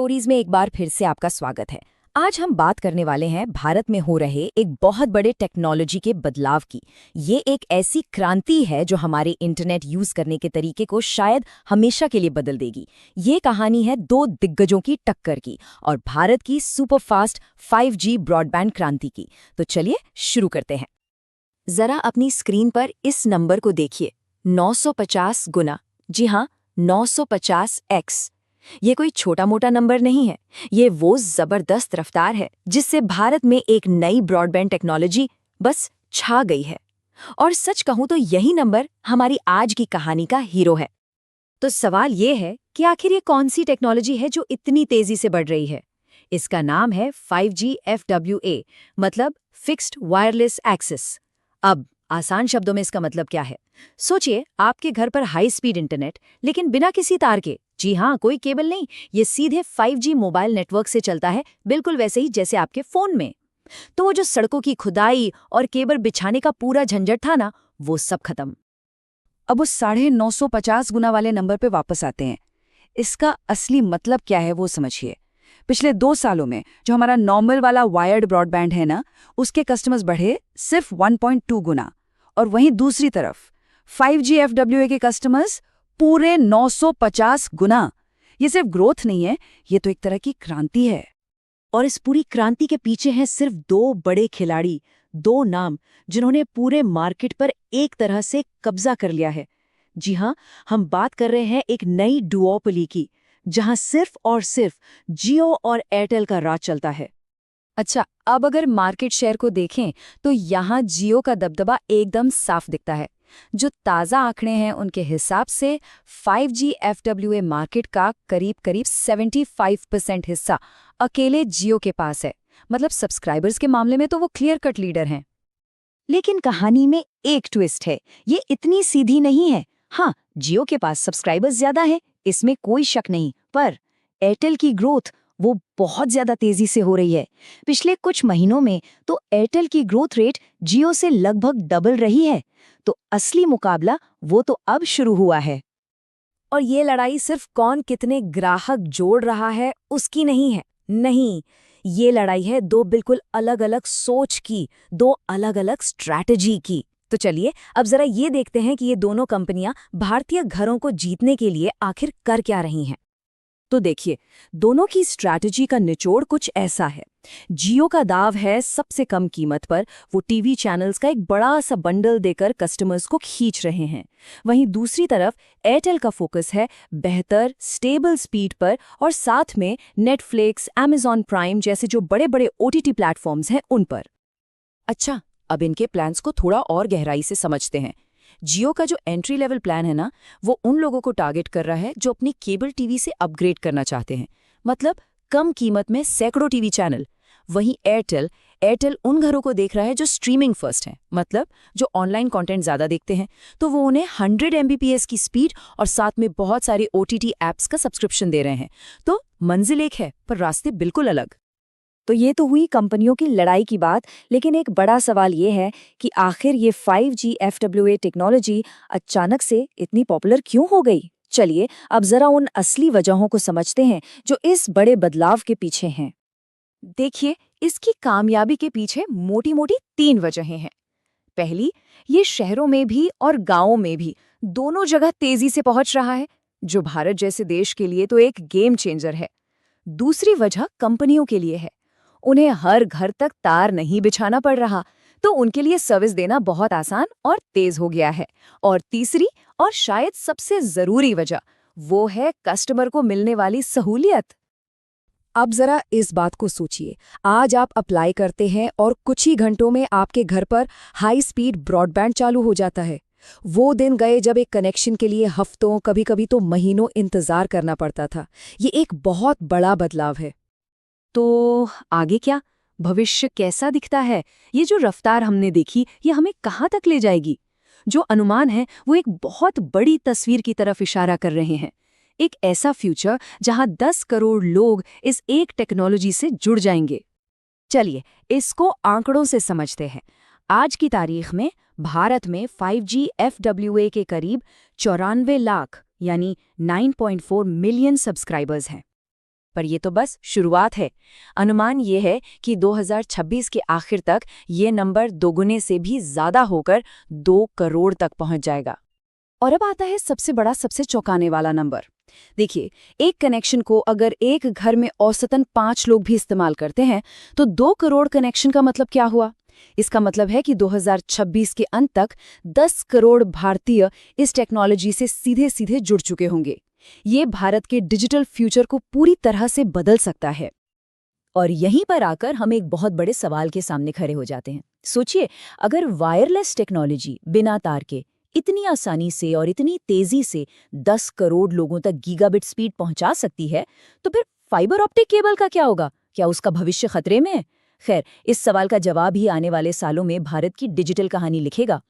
Stories में एक बार फिर से आपका स्वागत है। आज हम बात करने वाले हैं भारत में हो रहे एक बहुत बड़े टेक्नोलॉजी के बदलाव की। ये एक ऐसी क्रांति है जो हमारे इंटरनेट यूज करने के तरीके को शायद हमेशा के लिए बदल देगी। ये कहानी है दो दिग्गजों की टक्कर की और भारत की सुपरफास्ट 5G ब्रॉडबैंड क्रांति की। तो चलिए शुरू करते हैं। जरा अपनी स्क्रीन पर इस नंबर को देखिए, 950 गुना। जी हाँ, 950x। ये कोई छोटा मोटा नंबर नहीं है, ये वो जबरदस्त रफ्तार है जिससे भारत में एक नई ब्रॉडबैंड टेक्नोलॉजी बस छा गई है। और सच कहूं तो यही नंबर हमारी आज की कहानी का हीरो है। तो सवाल ये है कि आखिर ये कौन सी टेक्नोलॉजी है जो इतनी तेजी से बढ़ रही है। इसका नाम है 5G FWA, मतलब फिक्स्ड वायरलेस एक्सेस। अब आसान शब्दों में इसका मतलब क्या है? सोचिए, आपके घर पर हाई स्पीड इंटरनेट, लेकिन बिना किसी तार के। जी हाँ, कोई केबल नहीं, ये सीधे 5G मोबाइल नेटवर्क से चलता है, बिल्कुल वैसे ही जैसे आपके फोन में। तो वो जो सड़कों की खुदाई और केबल बिछाने का पूरा झंझट था ना, वो सब खत्म। अब उस 950 गुना वाले नंबर पे वापस आते हैं। इसका असली मतलब क्या है वो समझिए। पिछले 2 सालों में जो हमारा नॉर्मल वाला वायर्ड ब्रॉडबैंड है ना, उसके कस्टमर्स बढ़े सिर्फ 1.2 गुना। और वहीं दूसरी तरफ 5G FWA के कस्टमर्स पूरे 950 गुना। ये सिर्फ ग्रोथ नहीं है, ये तो एक तरह की क्रांति है। और इस पूरी क्रांति के पीछे हैं सिर्फ 2 बड़े खिलाड़ी, 2 नाम जिन्होंने पूरे मार्केट पर एक तरह से कब्जा कर लिया है। जी हाँ, हम बात कर रहे हैं एक नई डुओपोली की, जहां सिर्फ और सिर्फ जियो और एयरटेल का राज चलता है। अच्छा, अब अगर मार्केट शेयर को देखें तो यहाँ जियो का दबदबा एकदम साफ दिखता है। जो ताज़ा आंकड़े हैं उनके हिसाब से 5G FWA मार्केट का करीब 75% हिस्सा अकेले जियो के पास है। मतलब सब्सक्राइबर्स के मामले में तो वो क्लियर कट लीडर हैं। लेकिन कहानी में एक ट्विस्ट है, ये इतनी सीधी नहीं है। हाँ, जियो के पास सब्सक्राइबर्स ज्यादा है, इसमें कोई शक नहीं, पर एयरटेल की ग्रोथ वो बहुत ज्यादा तेजी से हो रही है। पिछले कुछ महीनों में तो एयरटेल की ग्रोथ रेट जियो से लगभग डबल रही है। तो असली मुकाबला वो तो अब शुरू हुआ है। और ये लड़ाई सिर्फ कौन कितने ग्राहक जोड़ रहा है उसकी नहीं है। नहीं, ये लड़ाई है 2 बिल्कुल अलग-अलग सोच की, 2 अलग-अलग स्ट्रैटेजी की। तो चलिए अब जरा ये देखते हैं कि ये दोनों कंपनियां भारतीय घरों को जीतने के लिए आखिर कर क्या रही हैं। तो देखिए, दोनों की स्ट्रैटेजी का निचोड़ कुछ ऐसा है। जियो का दाव है सबसे कम कीमत पर वो टीवी चैनल्स का एक बड़ा सा बंडल देकर कस्टमर्स को खींच रहे हैं। वहीं दूसरी तरफ एयरटेल का फोकस है बेहतर स्टेबल स्पीड पर और साथ में नेटफ्लिक्स, Amazon प्राइम जैसे जो बड़े बड़े OTT प्लेटफॉर्म्स हैं उन पर। अच्छा, अब इनके प्लान्स को थोड़ा और गहराई से समझते हैं। जियो का जो एंट्री लेवल प्लान है ना, वो उन लोगों को टारगेट कर रहा है जो अपनी केबल टीवी से अपग्रेड करना चाहते हैं, मतलब कम कीमत में सैकड़ों टीवी चैनल। वहीं एयरटेल उन घरों को देख रहा है जो स्ट्रीमिंग फर्स्ट हैं, मतलब जो ऑनलाइन कंटेंट ज़्यादा देखते हैं, तो वो उन्हें 100 Mbps की स्पीड और साथ में बहुत सारे OTT ऐप्स का सब्सक्रिप्शन दे रहे हैं। तो मंजिल एक है पर रास्ते बिल्कुल अलग। तो ये तो हुई कंपनियों की लड़ाई की बात, लेकिन एक बड़ा सवाल ये है कि आखिर ये 5G FWA टेक्नोलॉजी अचानक से इतनी पॉपुलर क्यों हो गई? चलिए अब जरा उन असली वजहों को समझते हैं जो इस बड़े बदलाव के पीछे हैं। देखिए, इसकी कामयाबी के पीछे मोटी मोटी 3 वजहें हैं। पहली, ये शहरों में भी और गांवों में भी दोनों जगह तेजी से पहुंच रहा है, जो भारत जैसे देश के लिए तो एक गेम चेंजर है। दूसरी वजह कंपनियों के लिए है, उन्हें हर घर तक तार नहीं बिछाना पड़ रहा, तो उनके लिए सर्विस देना बहुत आसान और तेज हो गया है। और तीसरी और शायद सबसे जरूरी वजह वो है कस्टमर को मिलने वाली सहूलियत। अब जरा इस बात को सोचिए, आज आप अप्लाई करते हैं और कुछ ही घंटों में आपके घर पर हाई स्पीड ब्रॉडबैंड चालू हो जाता है। वो दिन गए जब एक कनेक्शन के लिए हफ्तों, कभी कभी तो महीनों इंतजार करना पड़ता था। ये एक बहुत बड़ा बदलाव है। तो आगे क्या? भविष्य कैसा दिखता है? ये जो रफ्तार हमने देखी, ये हमें कहाँ तक ले जाएगी? जो अनुमान है वो एक बहुत बड़ी तस्वीर की तरफ इशारा कर रहे हैं। एक ऐसा फ्यूचर जहां 10 करोड़ लोग इस एक टेक्नोलॉजी से जुड़ जाएंगे। चलिए इसको आंकड़ों से समझते हैं। आज की तारीख में भारत में 5G FWA के करीब 94 लाख यानी 9.4 मिलियन सब्सक्राइबर्स हैं। पर ये तो बस शुरुआत है। अनुमान ये है कि 2026 के आखिर तक ये नंबर दोगुने से भी ज्यादा होकर 2 करोड़ तक पहुंच जाएगा। और अब आता है सबसे बड़ा, सबसे चौंकाने वाला नंबर। देखिए, एक कनेक्शन को अगर एक घर में औसतन 5 लोग भी इस्तेमाल करते हैं तो 2 करोड़ कनेक्शन का मतलब क्या हुआ? इसका मतलब है कि 2026 के अंत तक 10 करोड़ भारतीय इस टेक्नोलॉजी से सीधे सीधे जुड़ चुके होंगे। ये भारत के डिजिटल फ्यूचर को पूरी तरह से बदल सकता है। और यहीं पर आकर हम एक बहुत बड़े सवाल के सामने खड़े हो जाते हैं। सोचिए, अगर वायरलेस टेक्नोलॉजी बिना तार के इतनी आसानी से और इतनी तेजी से 10 करोड़ लोगों तक गीगाबिट स्पीड पहुंचा सकती है, तो फिर फाइबर ऑप्टिक केबल का क्या होगा? क्या उसका भविष्य खतरे में है? खैर, इस सवाल का जवाब ही आने वाले सालों में भारत की डिजिटल कहानी लिखेगा।